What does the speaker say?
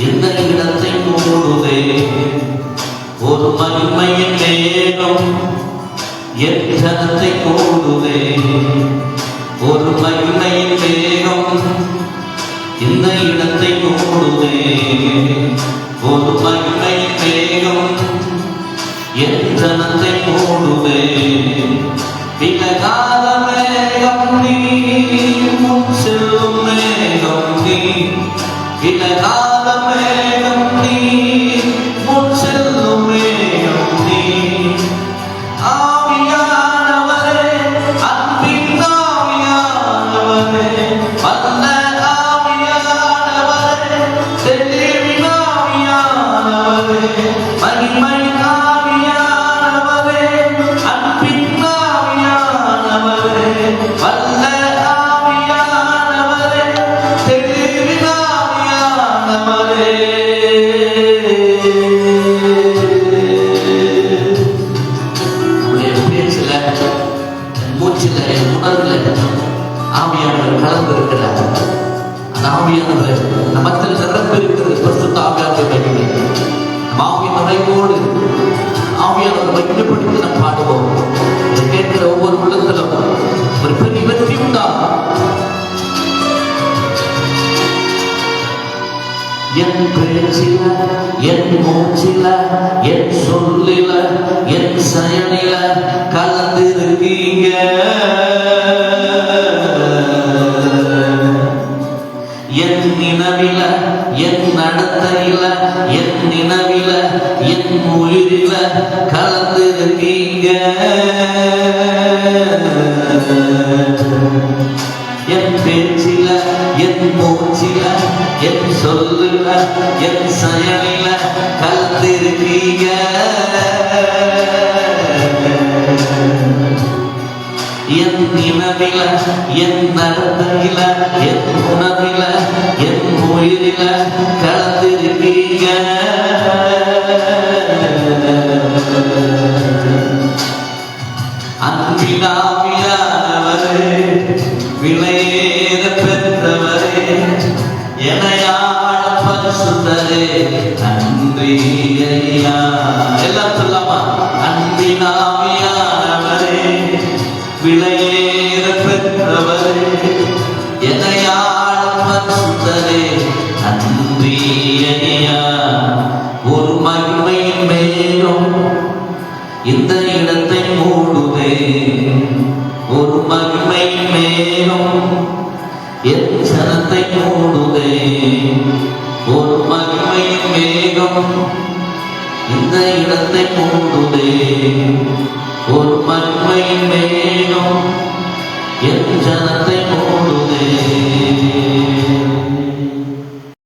இந்த இடத்தை மூடுதே ஒரு மகிமையின் மேகம் என் ஜனத்தை மூடுதே ஒரு மகிமையின் மேகம் இந்த இடத்தை மூடுதே ஒரு மகிமையின் மேகம் என் ஜனத்தை மூடுதே விலகாத மேகம் நீ முன் செல்லும் மேகம் நீ விலகாத மேகம் நீ முன் செல்லும் மேகம் நீ ஆவியானவரே அன்பின் ஆவியானவரே வல்ல ஆவியானவரே தெளிவின் ஆவியானவரே மகிமையின் ஆவியானவரே அன்பின் ஆவியானவரே வல்ல ஆவியானவரே தெளிவின் ஆவியானவரே மூச்சில் உணர்வுல ஆவியானவர் கலந்து இருக்கிறார். அந்த ஆவியானவர் நமத்தில் நிரம்பி இருக்கிறது. பரிசுத்த ஆவியானவர் மகிமை நம் ஆவியின் நிறைவோடு ஆவியானவர் மகிமைப்படுத்தி நாம் பாடுவோம். இதை கேட்கிற ஒவ்வொரு உள்ளத்திலும் ஒரு பெரிய வெற்றி உண்டாகும். என் பேச்சில என் மூச்சில என் சொல்லில என் செயலில கலந்திருக்கீங்க. என் நினைவில என் நடத்தையில என் நினைவில என் உயிரில கலந்திருக்கீங்க. என் பேச்சில என் மூச்சில என் சொல்லுல என் செயலில கலந்திருக்கீங்க. என் நினைவில என் நடத்தையில என் உணவில என் உயிரில கலந்திருக்கீங்க. அன்பினாவியானவரே விலையேற பெற்றவரே எனையாள பரிசுத்தரே நன்றி ஐயா. எல்லாம் சொல்லாமா? அன்பினாவியானவரே விலையேற பெற்றவரே எனையாள பரிசுத்தரே நன்றி ஐயா. ஒரு மகிமையின் மேகம் இந்த இடத்தை மூடுதே ஒரு மகிமையின் மேகம் என் ஜனத்தை மூடுதே ஒரு மகிமையின் மேகம் இந்த இடத்தை மூடுதே ஒரு மகிமையின் மேகம் என் ஜனத்தை